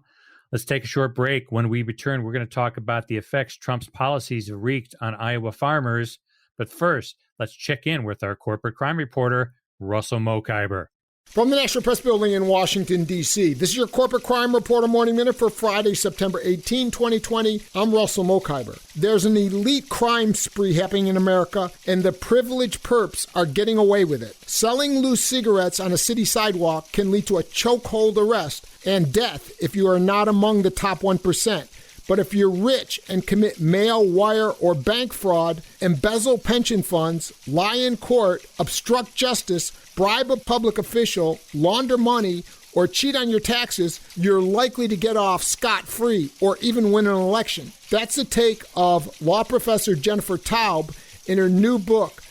S1: Let's take a short break. When we return, we're going to talk about the effects Trump's policies have wreaked on Iowa farmers. But first, let's check in with our corporate crime reporter, Russell Mokhiber.
S6: From the National Press Building in Washington, D.C., this is your Corporate Crime Reporter Morning Minute for Friday, September 18, 2020. I'm Russell Mokhiber. There's an elite crime spree happening in America, and the privileged perps are getting away with it. Selling loose cigarettes on a city sidewalk can lead to a chokehold arrest and death if you are not among the top 1%. But if you're rich and commit mail, wire, or bank fraud, embezzle pension funds, lie in court, obstruct justice, bribe a public official, launder money, or cheat on your taxes, you're likely to get off scot-free or even win an election. That's the take of law professor Jennifer Taub in her new book,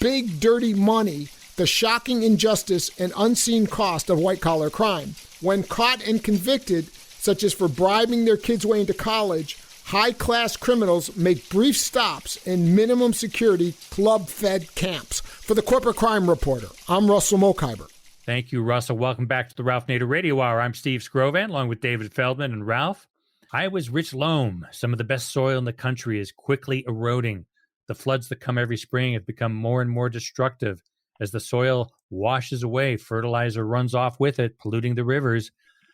S6: Big Dirty Money, The Shocking Injustice and Unseen Cost of White-Collar Crime. When caught and convicted, such as for bribing their kids' way into college, high-class criminals make brief stops in minimum security club-fed camps. For the Corporate Crime Reporter, I'm Russell Mokhiber.
S1: Thank you, Russell. Welcome back to the Ralph Nader Radio Hour. I'm Steve Scrovan, along with David Feldman and Ralph. Iowa's rich loam, some of the best soil in the country, is quickly eroding. The floods that come every spring have become more and more destructive. As the soil washes away, fertilizer runs off with it, polluting the rivers.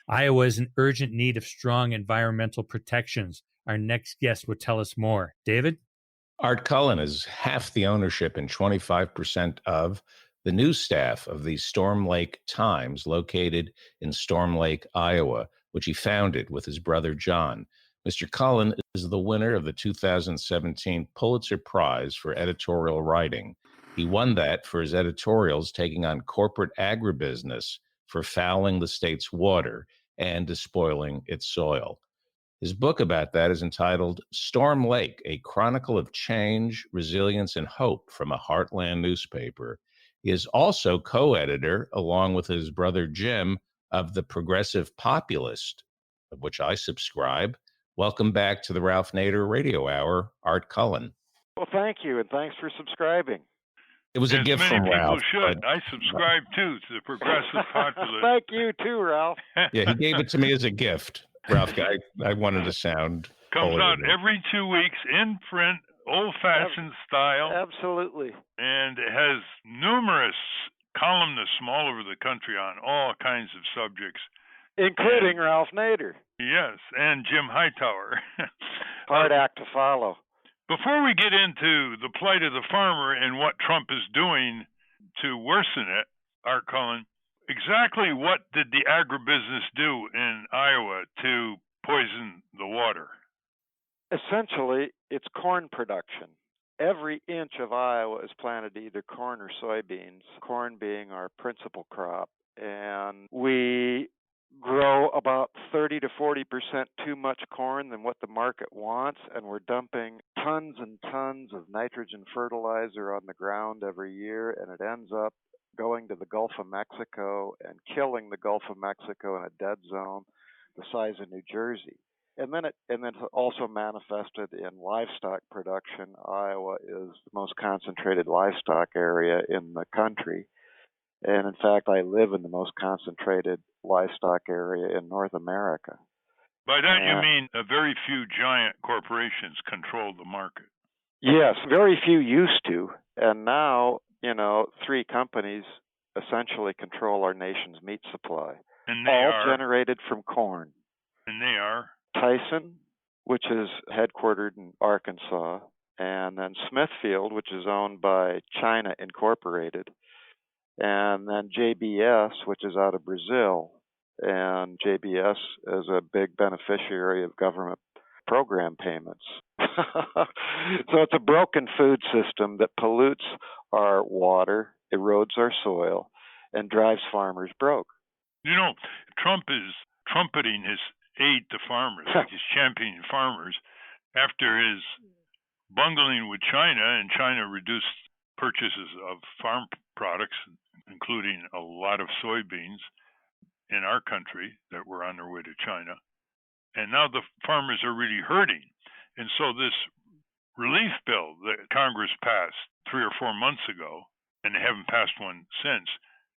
S1: Iowa is in urgent need of strong environmental protections. Our next guest will tell us more. David?
S3: Art Cullen is half the ownership and 25% of the news staff of the Storm Lake Times, located in Storm Lake, Iowa, which he founded with his brother John. Mr. Cullen is the winner of the 2017 Pulitzer Prize for editorial writing. He won that for his editorials taking on corporate agribusiness for fouling the state's water and despoiling its soil. His book about that is entitled Storm Lake, A Chronicle of Change, Resilience, and Hope from a Heartland Newspaper. He is also co-editor, along with his brother Jim, of the Progressive Populist, of which I subscribe. Welcome back to the Ralph Nader Radio Hour, Art Cullen.
S7: Well, thank you, and thanks for subscribing.
S3: It was a gift from Ralph.
S4: Should. I subscribe, too, to the Progressive Populist.
S7: Thank you, too, Ralph.
S3: Yeah, he gave it to me as a gift. Ralph, I wanted to sound
S4: Comes out every 2 weeks in print, old-fashioned style.
S7: Absolutely.
S4: And it has numerous columnists from all over the country on all kinds of subjects.
S7: Including Ralph Nader.
S4: Yes, and Jim Hightower.
S7: Hard act to follow.
S4: Before we get into the plight of the farmer and what Trump is doing to worsen it, Art Cullen, exactly what did the agribusiness do in Iowa to poison the water?
S7: Essentially, it's corn production. Every inch of Iowa is planted to either corn or soybeans, corn being our principal crop. And we grow about 30 to 40% too much corn than what the market wants, and we're dumping tons and tons of nitrogen fertilizer on the ground every year, and it ends up going to the Gulf of Mexico and killing the Gulf of Mexico in a dead zone the size of New Jersey. And then it also manifested in livestock production. Iowa is the most concentrated livestock area in the country. And in fact, I live in the most concentrated livestock area in North America.
S4: By that you mean a very few giant corporations control the market?
S7: Yes, very few used to. And now, 3 companies essentially control our nation's meat supply.
S4: And they
S7: all
S4: are
S7: generated from corn.
S4: And they are?
S7: Tyson, which is headquartered in Arkansas, and then Smithfield, which is owned by China Incorporated, and then JBS, which is out of Brazil. And JBS is a big beneficiary of government program payments. So it's a broken food system that pollutes our water, erodes our soil, and drives farmers broke.
S4: Trump is trumpeting his aid to farmers, like he's championing farmers, after his bungling with China, and China reduced purchases of farm products, including a lot of soybeans in our country that were on their way to China. And now the farmers are really hurting. And so this relief bill that Congress passed 3 or 4 months ago, and they haven't passed one since,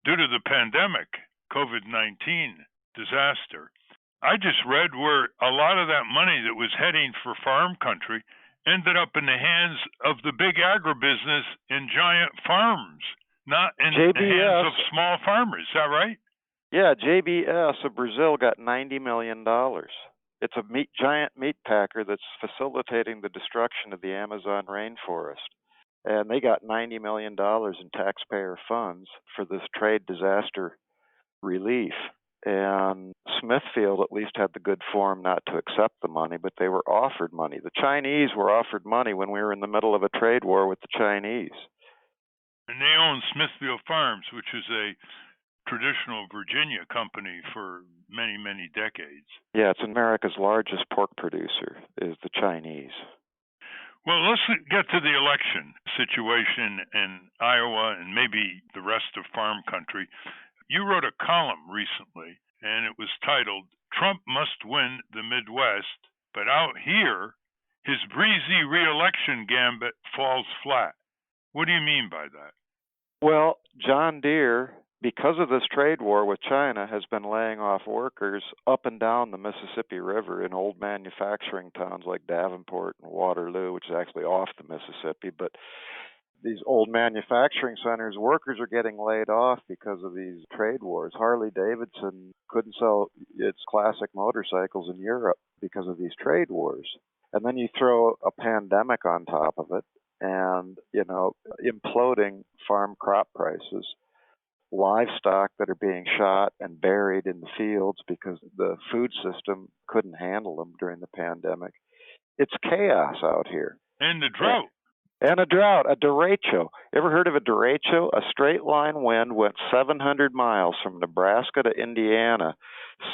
S4: due to the pandemic, COVID-19 disaster, I just read where a lot of that money that was heading for farm country ended up in the hands of the big agribusiness and giant farms, not in the hands of small farmers. Is that right?
S7: Yeah, JBS of Brazil got $90 million. It's a giant meat packer that's facilitating the destruction of the Amazon rainforest. And they got $90 million in taxpayer funds for this trade disaster relief. And Smithfield at least had the good form not to accept the money, but they were offered money. The Chinese were offered money when we were in the middle of a trade war with the Chinese.
S4: And they own Smithfield Farms, which is a traditional Virginia company for many, many decades.
S7: Yeah, it's America's largest pork producer, is the Chinese.
S4: Well, let's get to the election situation in Iowa and maybe the rest of farm country. You wrote a column recently, and it was titled, "Trump Must Win the Midwest, but Out Here, His Breezy Re-Election Gambit Falls Flat." What do you mean by that?
S7: Well, John Deere, because of this trade war with China, has been laying off workers up and down the Mississippi River in old manufacturing towns like Davenport and Waterloo, which is actually off the Mississippi. But these old manufacturing centers, workers are getting laid off because of these trade wars. Harley Davidson couldn't sell its classic motorcycles in Europe because of these trade wars. And then you throw a pandemic on top of it and, imploding farm crop prices, livestock that are being shot and buried in the fields because the food system couldn't handle them during the pandemic. It's chaos out here.
S4: And the drought.
S7: And a drought, a derecho. Ever heard of a derecho? A straight line wind went 700 miles from Nebraska to Indiana,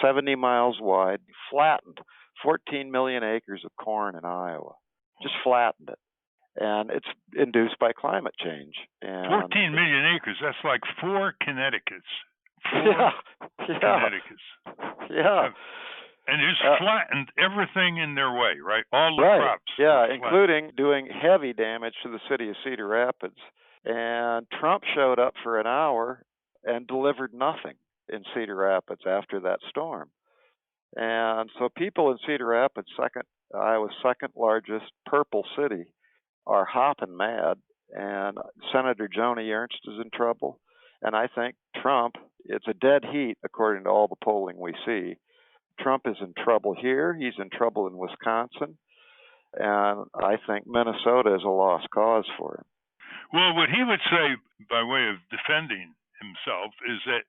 S7: 70 miles wide, flattened 14 million acres of corn in Iowa. Just flattened it. And it's induced by climate change. And
S4: 14 million acres, that's like 4 Connecticuts. Connecticuts.
S7: Yeah.
S4: And it's flattened everything in their way, right? All the crops.
S7: Yeah, including doing heavy damage to the city of Cedar Rapids. And Trump showed up for an hour and delivered nothing in Cedar Rapids after that storm. And so people in Cedar Rapids, Iowa's second largest purple city, are hopping mad. And Senator Joni Ernst is in trouble. And I think Trump, it's a dead heat according to all the polling we see. Trump is in trouble here. He's in trouble in Wisconsin. And I think Minnesota is a lost cause for him.
S4: Well, what he would say by way of defending himself is that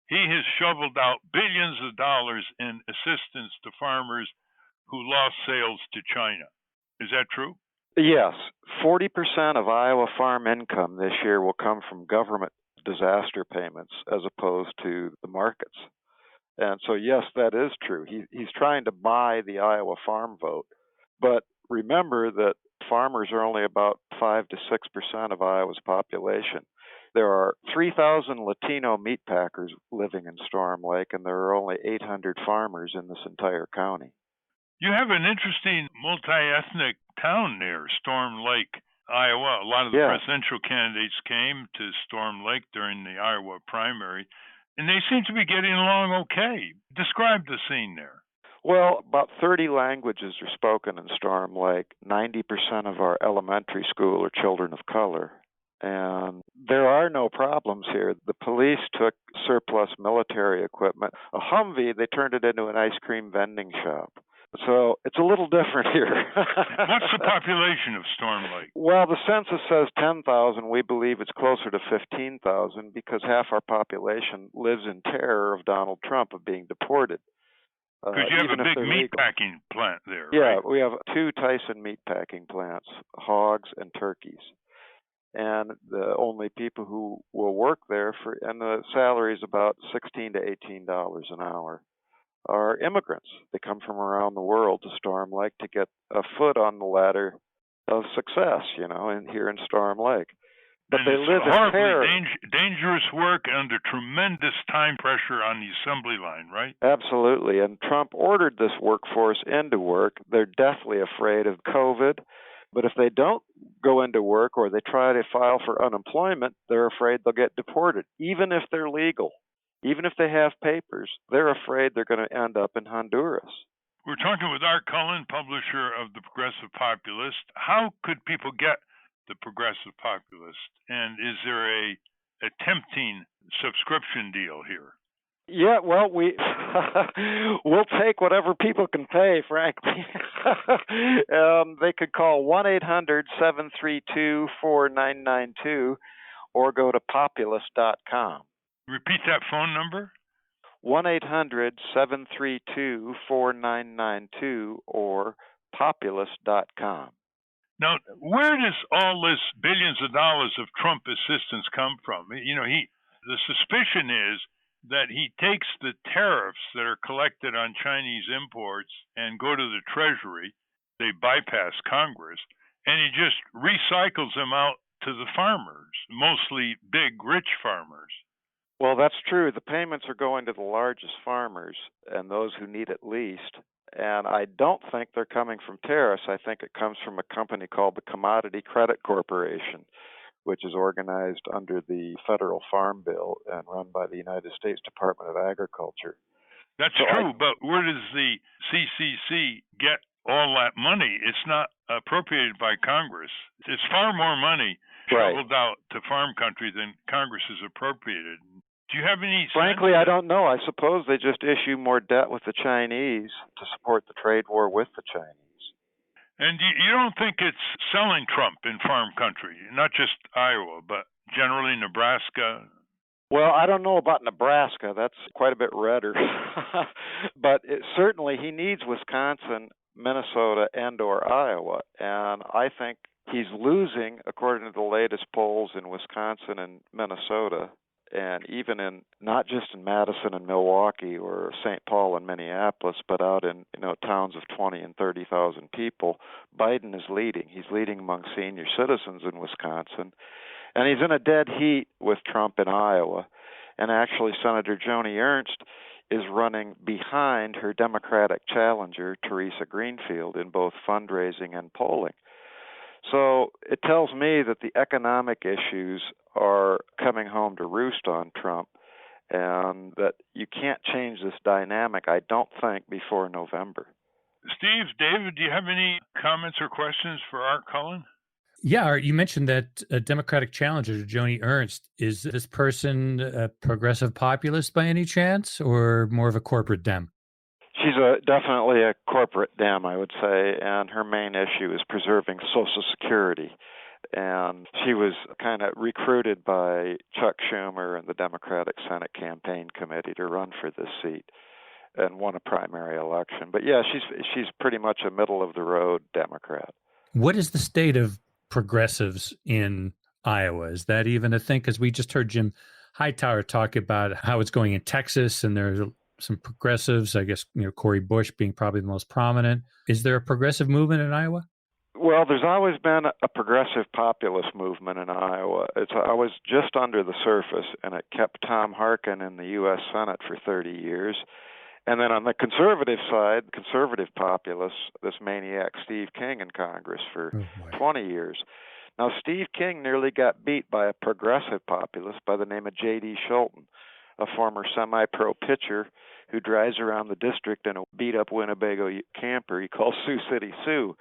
S4: he has shoveled out billions of dollars in assistance to farmers who lost sales to China. Is that true?
S7: Yes. 40% of Iowa farm income this year will come from government disaster payments as opposed to the markets. And so, yes, that is true. He's trying to buy the Iowa farm vote. But remember that farmers are only about 5 to 6% of Iowa's population. There are 3,000 Latino meat packers living in Storm Lake, and there are only 800 farmers in this entire county.
S4: You have an interesting multi-ethnic town there, Storm Lake, Iowa. A lot of the presidential candidates came to Storm Lake during the Iowa primary, and they seem to be getting along okay. Describe the scene there.
S7: Well, about 30 languages are spoken in Storm Lake. 90% of our elementary school are children of color. And there are no problems here. The police took surplus military equipment. A Humvee, they turned it into an ice cream vending shop. So it's a little different here.
S4: What's the population of Storm Lake?
S7: Well, the census says 10,000. We believe it's closer to 15,000 because half our population lives in terror of Donald Trump of being deported.
S4: Because you have a big meatpacking plant there,
S7: Yeah,
S4: right?
S7: We have 2 Tyson meatpacking plants, hogs and turkeys. And the only people who will work there and the salary is about $16 to $18 an hour, are immigrants. They come from around the world to Storm Lake to get a foot on the ladder of success, here in Storm Lake. But
S4: and
S7: they live in terror.
S4: Dangerous work under tremendous time pressure on the assembly line, right?
S7: Absolutely. And Trump ordered this workforce into work. They're deathly afraid of COVID. But if they don't go into work or they try to file for unemployment, they're afraid they'll get deported, even if they're legal. Even if they have papers, they're afraid they're going to end up in Honduras.
S4: We're talking with Art Cullen, publisher of the Progressive Populist. How could people get the Progressive Populist? And is there a tempting subscription deal here?
S7: Yeah, well, we'll take whatever people can pay, frankly. They could call 1-800-732-4992 or go to populist.com.
S4: Repeat that phone number.
S7: 1-800-732-4992 or populist.com.
S4: Now, where does all this billions of dollars of Trump assistance come from? The suspicion is that he takes the tariffs that are collected on Chinese imports and go to the Treasury. They bypass Congress, and he just recycles them out to the farmers, mostly big, rich farmers.
S7: Well, that's true. The payments are going to the largest farmers and those who need it least. And I don't think they're coming from tariffs. I think it comes from a company called the Commodity Credit Corporation, which is organized under the federal farm bill and run by the United States Department of Agriculture.
S4: That's true, but where does the CCC get all that money? It's not appropriated by Congress. It's far more money shoveled out to farm country than Congress has appropriated. Do you have any sense?
S7: Frankly, I don't know. I suppose they just issue more debt with the Chinese to support the trade war with the Chinese.
S4: And you don't think it's selling Trump in farm country, not just Iowa, but generally Nebraska?
S7: Well, I don't know about Nebraska. That's quite a bit redder. But certainly he needs Wisconsin, Minnesota, and or Iowa. And I think he's losing, according to the latest polls, in Wisconsin and Minnesota, and even in not just in Madison and Milwaukee or St. Paul and Minneapolis, but out in towns of 20 and 30,000 people. Biden is leading. He's leading among senior citizens in Wisconsin, and he's in a dead heat with Trump in Iowa. And actually, Senator Joni Ernst is running behind her Democratic challenger, Teresa Greenfield, in both fundraising and polling. So it tells me that the economic issues are coming home to roost on Trump, and that you can't change this dynamic, I don't think, before November.
S4: Steve, David, do you have any comments or questions for Art Cullen?
S1: Yeah, Art, you mentioned that a Democratic challenger, Joni Ernst. Is this person a progressive populist by any chance, or more of a corporate Dem?
S7: She's definitely a corporate Dem, I would say, and her main issue is preserving Social Security. And she was kind of recruited by Chuck Schumer and the Democratic Senate Campaign Committee to run for this seat and won a primary election. But yeah, she's pretty much a middle-of-the-road Democrat.
S1: What is the state of progressives in Iowa? Is that even a thing? Because we just heard Jim Hightower talk about how it's going in Texas, and there's some progressives, I guess, Cori Bush being probably the most prominent. Is there a progressive movement in Iowa?
S7: Well, there's always been a progressive populist movement in Iowa. It's always just under the surface, and it kept Tom Harkin in the U.S. Senate for 30 years. And then on the conservative side, conservative populists, this maniac Steve King in Congress for 20 years. Now, Steve King nearly got beat by a progressive populist by the name of J.D. Scholten, a former semi-pro pitcher who drives around the district in a beat-up Winnebago camper he calls Sioux City Sue.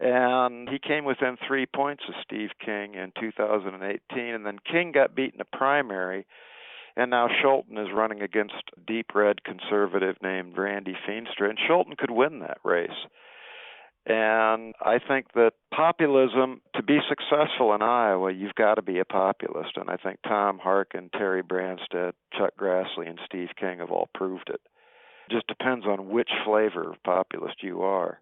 S7: And he came within 3 points of Steve King in 2018, and then King got beat in a primary, and now Scholten is running against a deep red conservative named Randy Feenstra, and Scholten could win that race. And I think that populism, to be successful in Iowa, you've got to be a populist, and I think Tom Harkin, Terry Branstad, Chuck Grassley, and Steve King have all proved it. It just depends on which flavor of populist you are.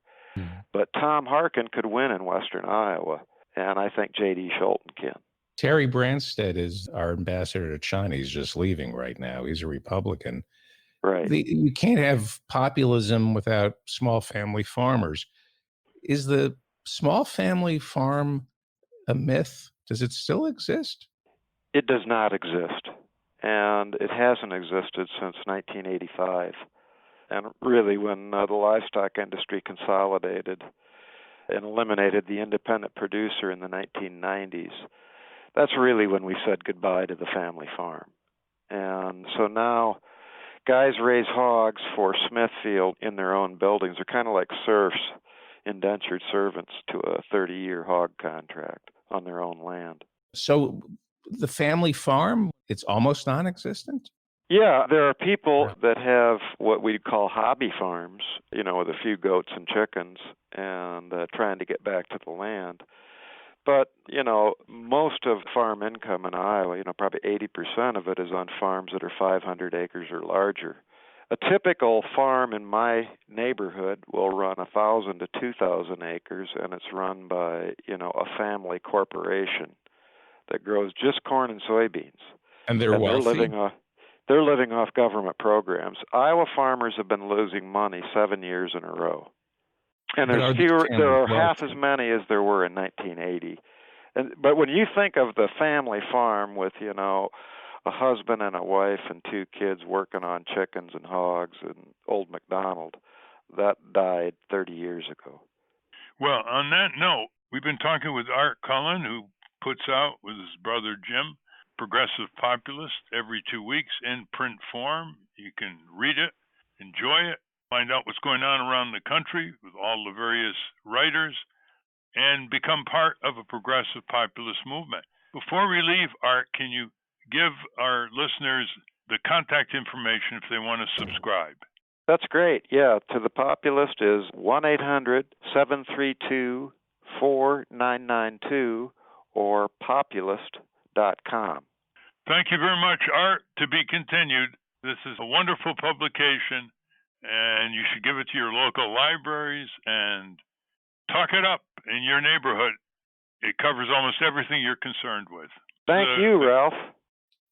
S7: But Tom Harkin could win in western Iowa, and I think J.D. Scholten can.
S3: Terry Branstad is our ambassador to China. He's just leaving right now. He's a Republican.
S7: Right.
S3: You can't have populism without small family farmers. Is the small family farm a myth? Does it still exist?
S7: It does not exist, and it hasn't existed since 1985. And really, when the livestock industry consolidated and eliminated the independent producer in the 1990s, that's really when we said goodbye to the family farm. And so now guys raise hogs for Smithfield in their own buildings. They're kind of like serfs, indentured servants to a 30-year hog contract on their own land.
S3: So the family farm, it's almost non-existent?
S7: Yeah, there are people that have what we call hobby farms, with a few goats and chickens and trying to get back to the land. But, most of farm income in Iowa, probably 80% of it is on farms that are 500 acres or larger. A typical farm in my neighborhood will run 1,000 to 2,000 acres, and it's run by, a family corporation that grows just corn and soybeans.
S3: And they're wealthy?
S7: They're living off government programs. Iowa farmers have been losing money 7 years in a row. And there are half as many as there were in 1980. But when you think of the family farm with, a husband and a wife and 2 kids working on chickens and hogs and old MacDonald, that died 30 years ago.
S4: Well, on that note, we've been talking with Art Cullen, who puts out with his brother Jim, Progressive Populist, every 2 weeks in print form. You can read it, enjoy it, find out what's going on around the country with all the various writers, and become part of a progressive populist movement. Before we leave, Art, can you give our listeners the contact information if they want to subscribe?
S7: That's great. Yeah, to the Populist is 1-800-732-4992 or populist.com.
S4: Thank you very much, Art. To be continued. This is a wonderful publication, and you should give it to your local libraries and talk it up in your neighborhood. It covers almost everything you're concerned with.
S7: Thank you, Ralph.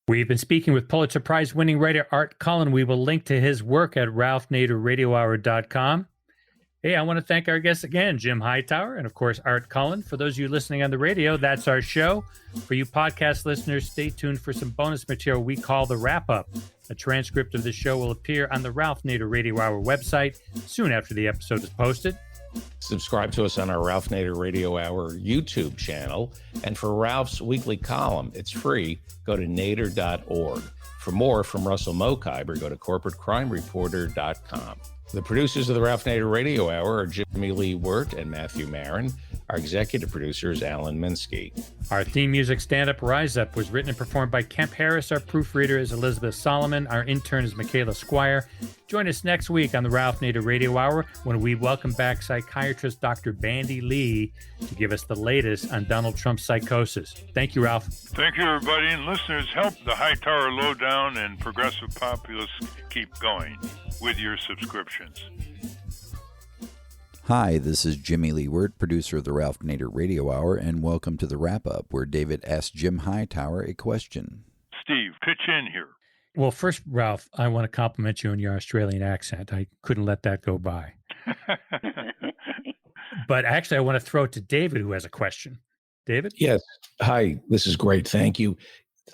S1: We've been speaking with Pulitzer Prize-winning writer Art Cullen. We will link to his work at ralphnaderradiohour.com. Hey, I want to thank our guests again, Jim Hightower and, of course, Art Cullen. For those of you listening on the radio, that's our show. For you podcast listeners, stay tuned for some bonus material we call the Wrap-Up. A transcript of the show will appear on the Ralph Nader Radio Hour website soon after the episode is posted.
S3: Subscribe to us on our Ralph Nader Radio Hour YouTube channel. And for Ralph's weekly column, it's free. Go to nader.org. For more from Russell Mokhiber, go to corporatecrimereporter.com. The producers of the Ralph Nader Radio Hour are Jimmy Lee Wirt and Matthew Marin. Our executive producer is Alan Minsky.
S1: Our theme music, Stand Up, Rise Up, was written and performed by Kemp Harris. Our proofreader is Elizabeth Solomon. Our intern is Michaela Squire. Join us next week on the Ralph Nader Radio Hour when we welcome back psychiatrist Dr. Bandy Lee to give us the latest on Donald Trump's psychosis. Thank you, Ralph.
S4: Thank you, everybody. And listeners, help the Hightower Lowdown and Progressive Populist keep going with your subscriptions.
S8: Hi, this is Jimmy Lee Wirt, producer of the Ralph Nader Radio Hour, and welcome to the Wrap-Up, where David asked Jim Hightower a question.
S4: Steve, pitch in here.
S1: Well, first, Ralph, I want to compliment you on your Australian accent. I couldn't let that go by. But actually, I want to throw it to David, who has a question. David?
S3: Yes. Hi, this is great. Thank you.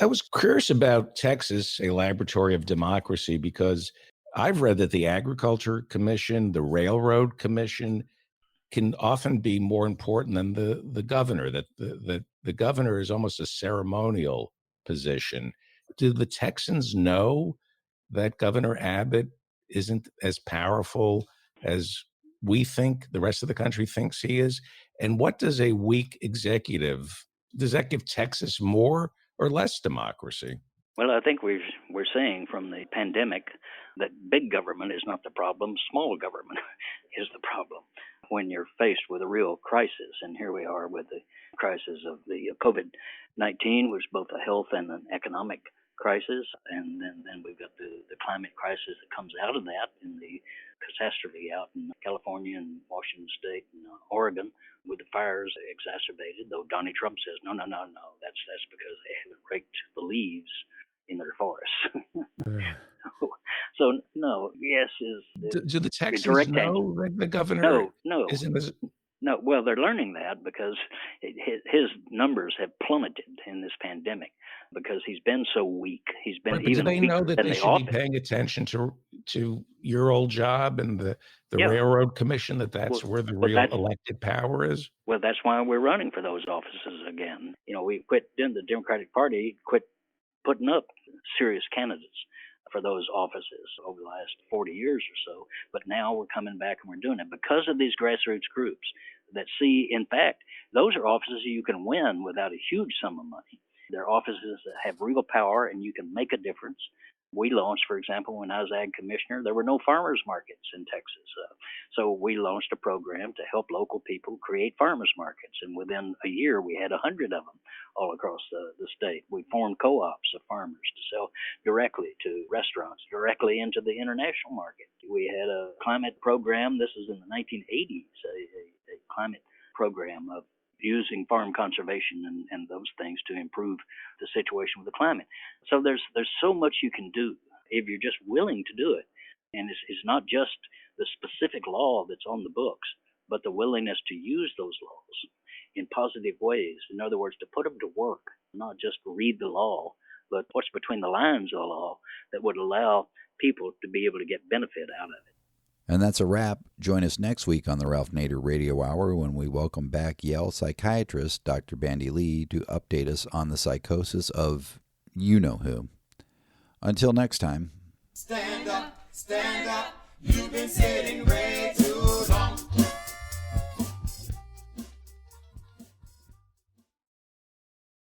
S3: I was curious about Texas, a laboratory of democracy, because I've read that the Agriculture Commission, the Railroad Commission can often be more important than the governor, that the governor is almost a ceremonial position. Do the Texans know that Governor Abbott isn't as powerful as we think, the rest of the country thinks he is? And what does a weak executive, does that give Texas more or less democracy?
S5: Well, I think we're seeing from the pandemic that big government is not the problem, small government is the problem when you're faced with a real crisis. And here we are with the crisis of the COVID-19, which is both a health and an economic crisis. And then we've got the climate crisis that comes out of that in the catastrophe out in California and Washington State and Oregon with the fires exacerbated, though Donnie Trump says, no, that's because they haven't raked the leaves in their forests. So no, yes is
S3: do the Texans know that the governor isn't as...
S5: No, well, they're learning that because his numbers have plummeted in this pandemic because he's been so weak. He's been even
S3: do they know that they should be paying attention to your old job and the Railroad Commission, that's where the real elected power is?
S5: Well, that's why we're running for those offices again. We quit, the Democratic Party quit putting up serious candidates. for those offices over the last 40 years or so. But now we're coming back and we're doing it because of these grassroots groups that see, in fact, those are offices you can win without a huge sum of money. They're offices that have real power and you can make a difference. We launched, for example, when I was Ag Commissioner, there were no farmers markets in Texas. So we launched a program to help local people create farmers markets. And within a year, we had 100 of them all across the state. We formed co-ops of farmers to sell directly to restaurants, directly into the international market. We had a climate program. This is in the 1980s, a climate program of using farm conservation and those things to improve the situation with the climate. So there's so much you can do if you're just willing to do it. And it's not just the specific law that's on the books, but the willingness to use those laws in positive ways. In other words, to put them to work, not just read the law, but what's between the lines of the law that would allow people to be able to get benefit out of it.
S8: And that's a wrap. Join us next week on the Ralph Nader Radio Hour when we welcome back Yale psychiatrist Dr. Bandy Lee to update us on the psychosis of you-know-who. Until next time.
S2: Stand up, you've been sitting way too